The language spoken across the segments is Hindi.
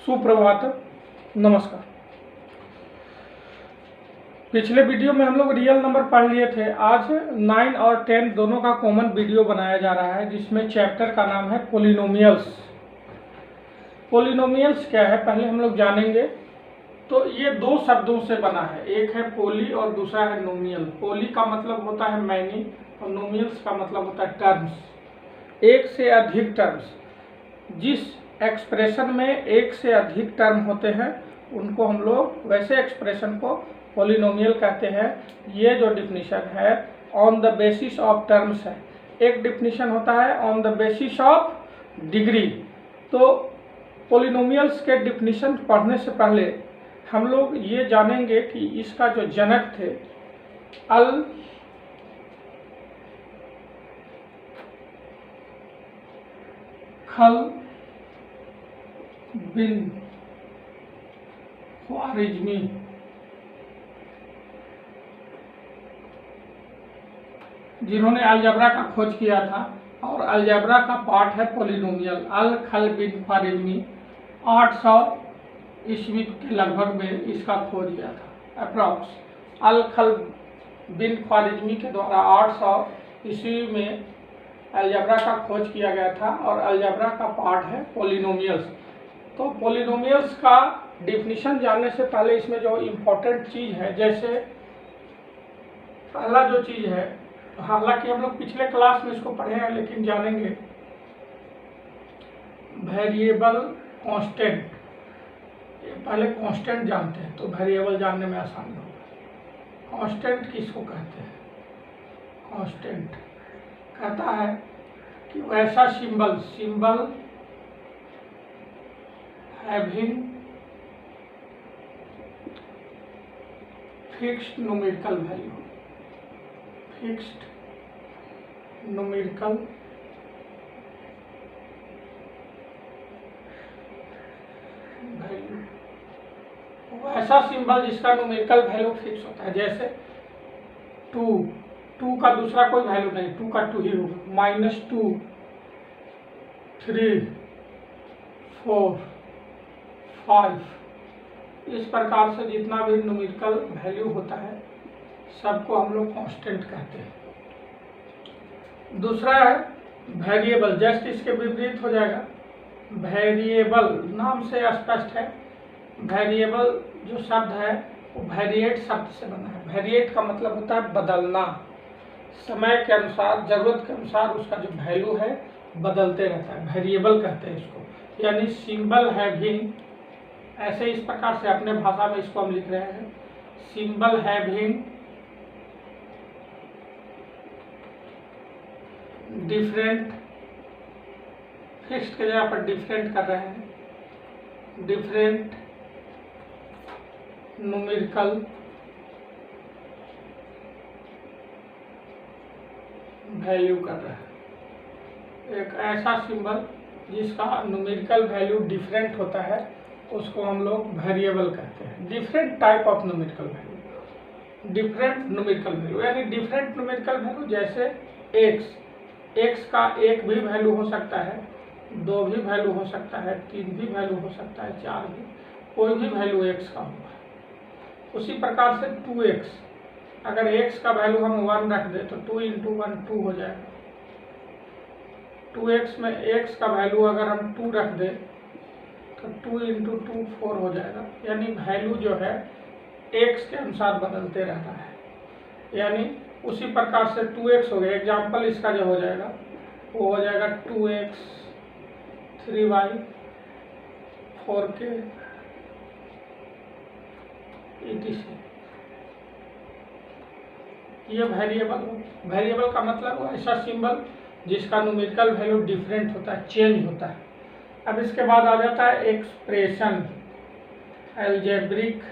सुप्रभात, नमस्कार। पिछले वीडियो में हम लोग रियल नंबर पढ़ लिए थे। आज 9 और 10 दोनों का कॉमन वीडियो बनाया जा रहा है, जिसमें चैप्टर का नाम है पोलिनोमियल्स। पोलिनोमियल्स क्या है पहले हम लोग जानेंगे। तो ये दो शब्दों से बना है, एक है पोली और दूसरा है नोमियल। पोली का मतलब होता है मैनी और नोमियल्स का मतलब होता है टर्म्स, एक से अधिक टर्म्स। जिस एक्सप्रेशन में एक से अधिक टर्म होते हैं उनको हम लोग वैसे एक्सप्रेशन को पोलिनोमियल कहते हैं। ये जो डिफिनीशन है on the basis of terms है। एक डिफिनीशन होता है on the basis of degree. तो पोलिनोमियल्स के डिफिनीशन पढ़ने से पहले हम लोग ये जानेंगे कि इसका जो जनक थे अल खल बिन ख्वारिज़मी जिन्होंने अलजबरा का खोज किया था, और अलजबरा का पार्ट है पोलिनोमियल। अल खल बिन ख्वारिज़मी 800 ईस्वी के लगभग में इसका खोज किया था अप्रॉक्स। अल खल बिन ख्वारिज़मी के द्वारा 800 ईस्वी में अलजबरा का खोज किया गया था, और अलजबरा का पार्ट है पोलिनोमियल्स। तो पोलिनोमियल्स का डिफिनीशन जानने से पहले इसमें जो इम्पोर्टेंट चीज़ है, जैसे पहला जो चीज़ है, हालांकि हम लोग पिछले क्लास में इसको पढ़े हैं लेकिन जानेंगे, वेरिएबल कांस्टेंट। पहले कांस्टेंट जानते हैं तो वेरिएबल जानने में आसानी होगा। कांस्टेंट किसको कहते हैं? कांस्टेंट कहता है कि वैसा symbol having fixed numerical value, fixed numerical value, वैसा सिंबल जिसका न्यूमेरिकल वैल्यू फिक्स होता है। जैसे 2 का दूसरा कोई वैल्यू नहीं, 2 का 2 ही होगा। -2, 3, 4, 5, इस प्रकार से जितना भी न्यूमेरिकल वैल्यू होता है सबको हम लोग कांस्टेंट कहते हैं। दूसरा है वेरिएबल, जस्ट इसके विपरीत हो जाएगा। वेरिएबल नाम से स्पष्ट है। वेरिएबल जो शब्द है वो वेरिएट शब्द से बना है। वेरिएट का मतलब होता है बदलना, समय के अनुसार, जरूरत के अनुसार उसका जो वैल्यू है बदलते रहता है, वेरिएबल कहते हैं इसको। यानी सिंबल हैविंग, ऐसे इस प्रकार से अपने भाषा में इसको हम लिख रहे हैं, सिंबल हैविंग डिफरेंट, फिक्स्ड की जगह पर डिफरेंट कर रहे हैं, डिफरेंट न्यूमेरिकल वैल्यू कर रहे हैं। एक ऐसा सिंबल जिसका न्यूमेरिकल वैल्यू डिफरेंट होता है उसको हम लोग वेरिएबल कहते हैं। Different type of numerical value, different numerical value, यानी डिफरेंट न्यूमेरिकल वैल्यू। जैसे एक्स का एक भी वैल्यू हो सकता है, 2 भी वैल्यू हो सकता है, 3 भी वैल्यू हो सकता है, 4 भी, कोई भी वैल्यू एक्स का होगा। उसी प्रकार से 2x, अगर x का वैल्यू हम 1 रख दें तो 2 × 1 2 हो जाएगा। 2x में x का वैल्यू अगर हम 2 रख दें तो 2 × 2 4 हो जाएगा। यानी वैल्यू जो है x के अनुसार बदलते रहता है। यानी उसी प्रकार से 2x हो गया। एग्जाम्पल इसका जो हो जाएगा वो हो जाएगा 2x 3y 4k etc। ये वेरिएबल का मतलब ऐसा सिंबल जिसका न्यूमेरिकल वैल्यू डिफरेंट होता है, चेंज होता है। अब इसके बाद आ जाता है एक्सप्रेशन, अलजेब्रिक,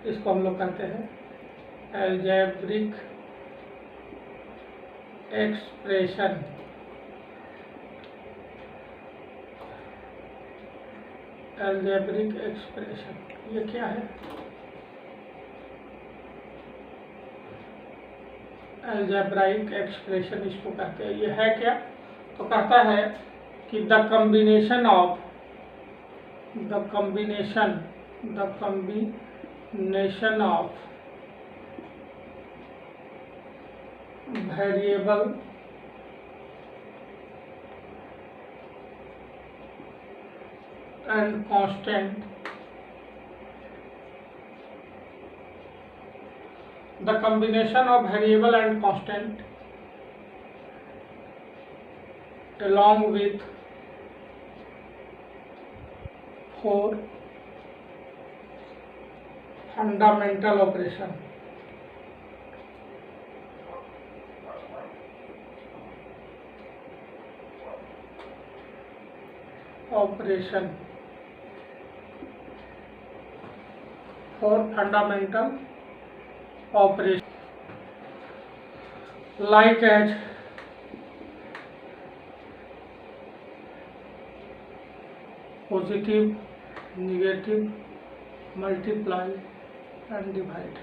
इसको हम लोग कहते हैं अलजेब्रिक एक्सप्रेशन। अलजेब्रिक एक्सप्रेशन ये क्या है? अलजेब्राइक एक्सप्रेशन इसको कहते हैं। ये है क्या? तो कहता है कि the combination of the combination of variable and constant, the combination of variable and constant along with 4 fundamental operation like as positive, negative, multiply and divide.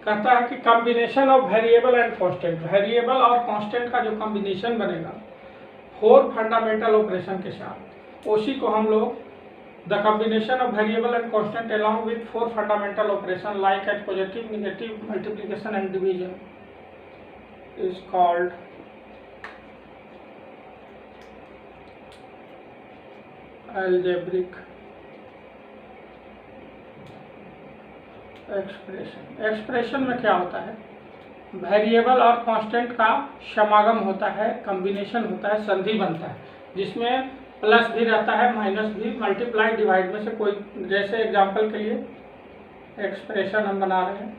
कहता है कि combination of variable and constant, variable और कांस्टेंट का जो कॉम्बिनेशन बनेगा 4 फंडामेंटल ऑपरेशन के साथ, उसी को हम लोग the combination of variable and constant along with 4 fundamental operation like at positive, negative, multiplication and division is called algebraic expression. Expression में क्या होता है, वेरिएबल और कांस्टेंट का समागम होता है, कॉम्बिनेशन होता है, संधि बनता है, जिसमें प्लस भी रहता है, माइनस भी, मल्टीप्लाई, डिवाइड में से कोई, जैसे एग्जांपल के लिए एक्सप्रेशन हम बना रहे हैं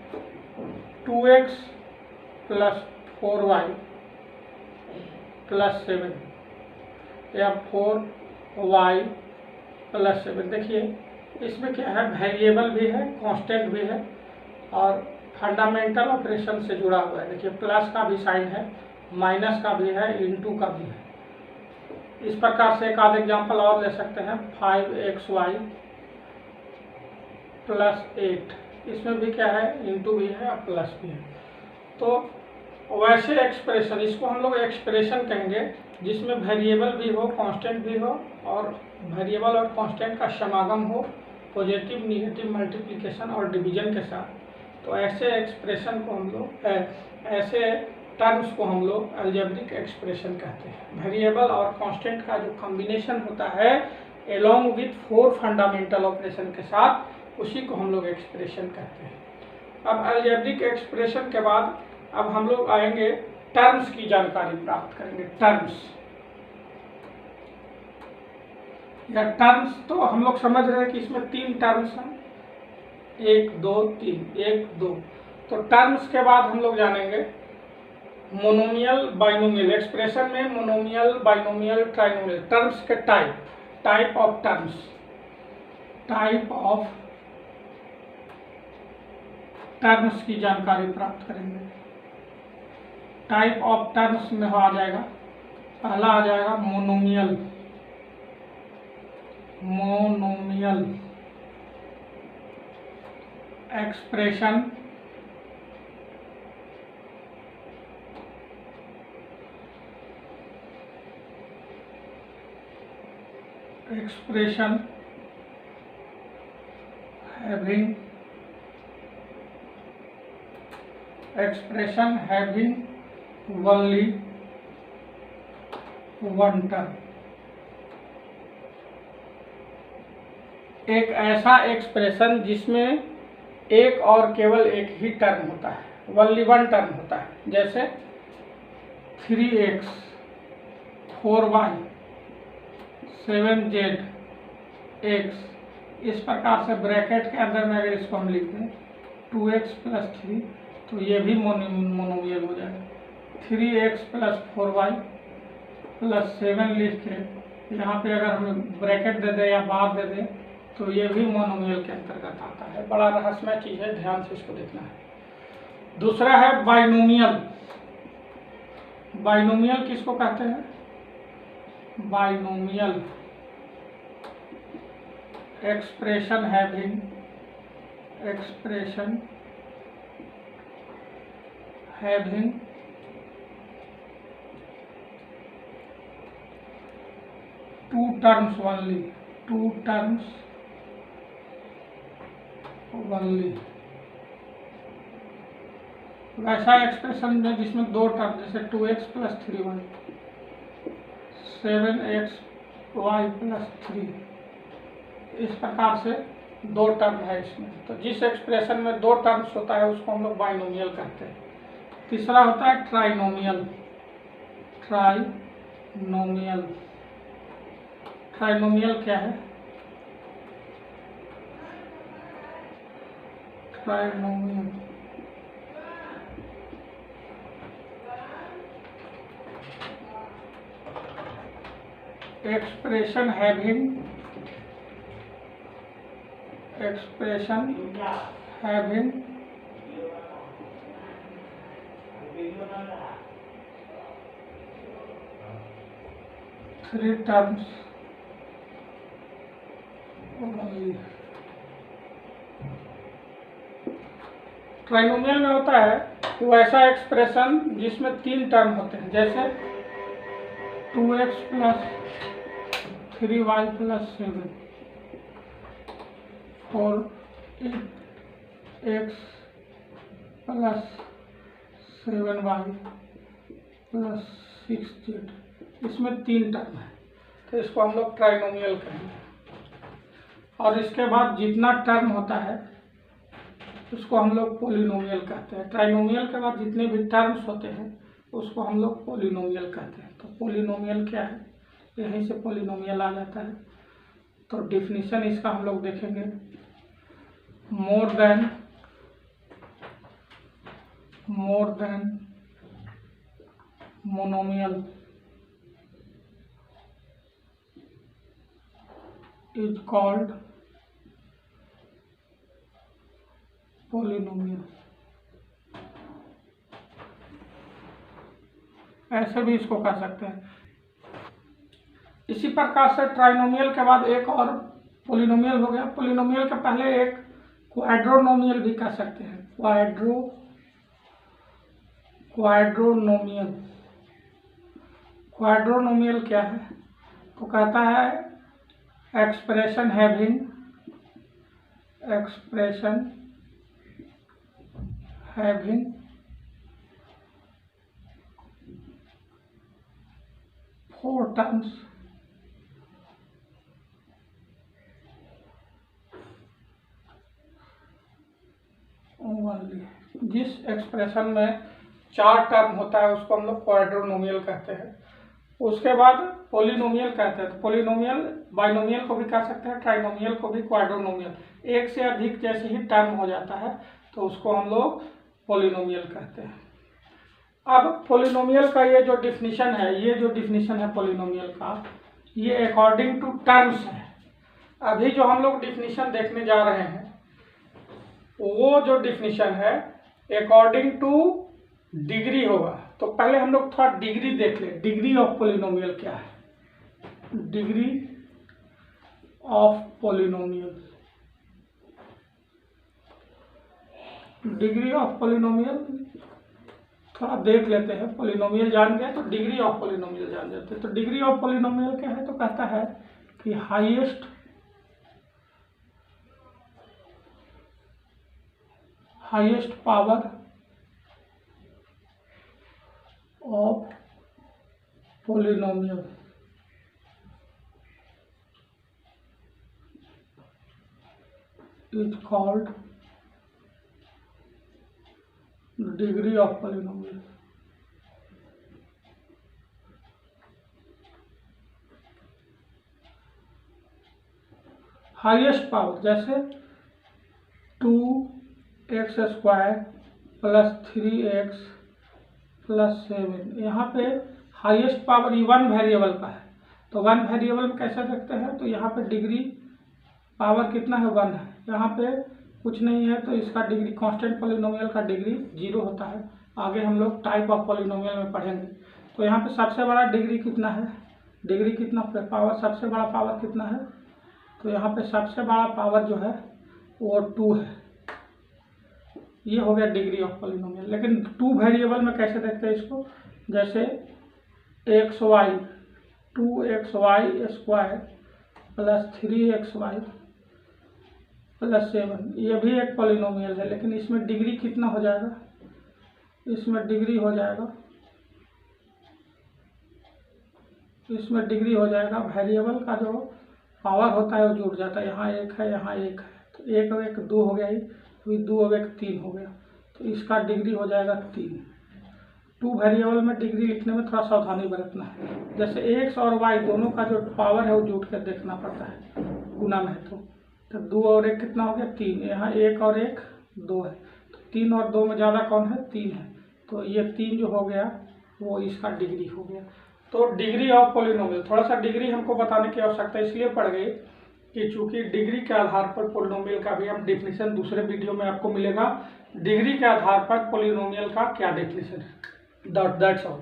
2x + 4y + 7 या 4y + 7। देखिए इसमें क्या है, वेरिएबल भी है, कांस्टेंट भी है और फंडामेंटल ऑपरेशन से जुड़ा हुआ है। देखिए प्लस का भी साइन है, माइनस का भी है, इनटू का भी है। इस प्रकार से एक आध एग्जांपल और ले सकते हैं 5xy + 8, इसमें भी क्या है, इनटू भी है और प्लस भी है। तो वैसे एक्सप्रेशन, इसको हम लोग एक्सप्रेशन कहेंगे जिसमें वेरिएबल भी हो, कांस्टेंट भी हो और वेरिएबल और कांस्टेंट का समागम हो, पॉजिटिव, नेगेटिव, मल्टीप्लिकेशन और डिवीजन के साथ। तो ऐसे एक्सप्रेशन को हम लोग, ऐसे टर्म्स को हम लोग अलजेब्रिक एक्सप्रेशन कहते हैं। वेरिएबल और कांस्टेंट का जो कॉम्बिनेशन होता है एलोंग विथ 4 फंडामेंटल ऑपरेशन के साथ, उसी को हम लोग एक्सप्रेशन कहते हैं। अब अलजेब्रिक एक्सप्रेशन के बाद अब हम लोग आएंगे टर्म्स की जानकारी प्राप्त करेंगे। टर्म्स या टर्म्स तो हम लोग समझ रहे हैं कि इसमें 3 टर्म्स हैं, 1 2 3, 1 2। तो टर्म्स के बाद हम लोग जानेंगे मोनोमियल, बाइनोमियल। एक्सप्रेशन में मोनोमियल, बाइनोमियल, ट्राइनोमियल। टर्म्स के type of terms, type of terms की जानकारी प्राप्त करेंगे। टाइप ऑफ टर्म्स में आ जाएगा, पहला आ जाएगा monomial. Monomial expression having only one term। एक ऐसा एक्सप्रेशन जिसमें एक और केवल एक ही टर्म होता है, ओनली वन टर्म होता है। जैसे 3x 4y 7z x, इस प्रकार से ब्रैकेट के अंदर में अगर इसको हम लिख दें 2x + 3, तो ये भी मोनोमियल हो जाएगा। 3x + 4y + 7 लिख के यहाँ पे अगर हम ब्रैकेट दे दें या बार दे दें तो ये भी मोनोमियल के अंतर्गत आता है। बड़ा रहस्यमय चीज़ है, ध्यान से इसको देखना है। दूसरा है बाइनोमियल। बाइनोमियल किसको कहते हैं, binomial expression having two terms only, two terms only. वैसा एक्सप्रेशन में जिसमें दो टर्म, जैसे 2x + 3y, 7xy + 3, इस प्रकार से दो टर्म है इसमें। तो जिस एक्सप्रेशन में दो टर्म्स होता है उसको हम लोग बाइनोमियल कहते हैं। तीसरा होता है ट्राइनोमियल। ट्राइनोमियल, ट्राइनोमियल क्या है? Trinomial expression having three terms only। Trinomial में होता है कि वैसा एक्सप्रेशन जिसमें तीन टर्म होते हैं, जैसे 2x + 3y + 7 और 8x + 7y + 6z, इसमें तीन टर्म है तो इसको हम लोग ट्राइनोमियल कहेंगे। और इसके बाद जितना टर्म होता है उसको हम लोग पोलिनोमियल कहते हैं। ट्राइनोमियल के बाद जितने भी टर्म्स होते हैं उसको हम लोग पोलिनोमियल कहते हैं। तो पोलिनोमियल क्या है, यहीं से पोलिनोमियल आ जाता है। तो डिफिनीशन इसका हम लोग देखेंगे, more than monomial is called polynomial. ऐसे भी इसको कह सकते हैं। इसी प्रकार से ट्राइनोमियल के बाद एक और पोलिनोमियल हो गया। पोलिनोमियल के पहले एक क्वाड्रोनोमियल भी कह सकते हैं। क्वाड्रोनोमियल क्या है? तो कहता है एक्सप्रेशन हैविंग 4 टर्म्स ओनली। जिस एक्सप्रेशन में 4 टर्म होता है उसको हम लोग क्वाड्रोनोमियल कहते हैं। उसके बाद पोलिनोमियल कहते हैं। तो पोलिनोमियल बाइनोमियल को भी कह सकते हैं, ट्राइनोमियल को भी, क्वाड्रोनोमियल। एक से अधिक जैसे ही टर्म हो जाता है तो उसको हम लोग पोलिनोमियल कहते हैं। अब पोलिनोमियल का ये जो डिफिनीशन है पोलिनोमियल का, ये अकॉर्डिंग टू टर्म्स है। अभी जो हम लोग डिफिनीशन देखने जा रहे हैं वो जो डिफिनीशन है अकॉर्डिंग टू डिग्री होगा। तो पहले हम लोग थोड़ा डिग्री देख ले। डिग्री ऑफ पोलिनोमियल क्या है? डिग्री ऑफ पोलिनोमियल, थोड़ा देख लेते हैं। पोलिनोमियल जान गए तो डिग्री ऑफ पोलिनोमियल जान जाते हैं। तो डिग्री ऑफ पोलिनोमियल क्या है? तो कहता है कि highest power of polynomial is called degree of polynomial. Highest power जैसे 2x² + 3x + 7, यहाँ पे हाईएस्ट पावर वन वेरिएबल का है। तो वन वेरिएबल में कैसे देखते हैं? तो यहाँ पे डिग्री पावर कितना है? 1 है। यहाँ पे कुछ नहीं है तो इसका डिग्री, कांस्टेंट पोलिनोमियल का डिग्री 0 होता है। आगे हम लोग टाइप ऑफ पोलिनोमियल में पढ़ेंगे। तो यहाँ पे सबसे बड़ा डिग्री कितना है? डिग्री कितना पावर, सबसे बड़ा पावर कितना है? तो यहाँ पे सबसे बड़ा पावर जो है वो 2 है। ये हो गया डिग्री ऑफ पोलिनोमियल। लेकिन 2 वेरिएबल में कैसे देखते हैं इसको? जैसे xy 2xy² plus 3xy plus 7, ये भी एक पॉलिनोमियल है, लेकिन इसमें डिग्री कितना हो जाएगा, इसमें डिग्री हो जाएगा, इसमें डिग्री हो जाएगा, वेरिएबल का जो पावर होता है वो जुड़ जाता है, यहाँ एक है, यहाँ एक है, तो एक और एक 2 हो गया, ये 2 और 1 3 हो गया, तो इसका डिग्री हो जाएगा 3। 2 वेरिएबल में डिग्री लिखने में थोड़ा सावधानी बरतना है, जैसे x और y दोनों का जो पावर है वो जुड़ कर देखना पड़ता है, गुना में है तो 2 और 1 कितना हो गया 3, यहाँ 1 और 1 2 है, तो 3 और 2 में ज़्यादा कौन है 3 है, तो ये 3 जो हो गया वो इसका डिग्री हो गया। तो डिग्री ऑफ पॉलिनोमियल, थोड़ा सा डिग्री हमको बताने की आवश्यकता इसलिए पड़ गई कि चूंकि डिग्री के आधार पर पॉलिनोमियल का भी हम डेफिनेशन दूसरे वीडियो में आपको मिलेगा, डिग्री के आधार पर पॉलिनोमियल का क्या डेफिनेशन है, दैट्स ऑल।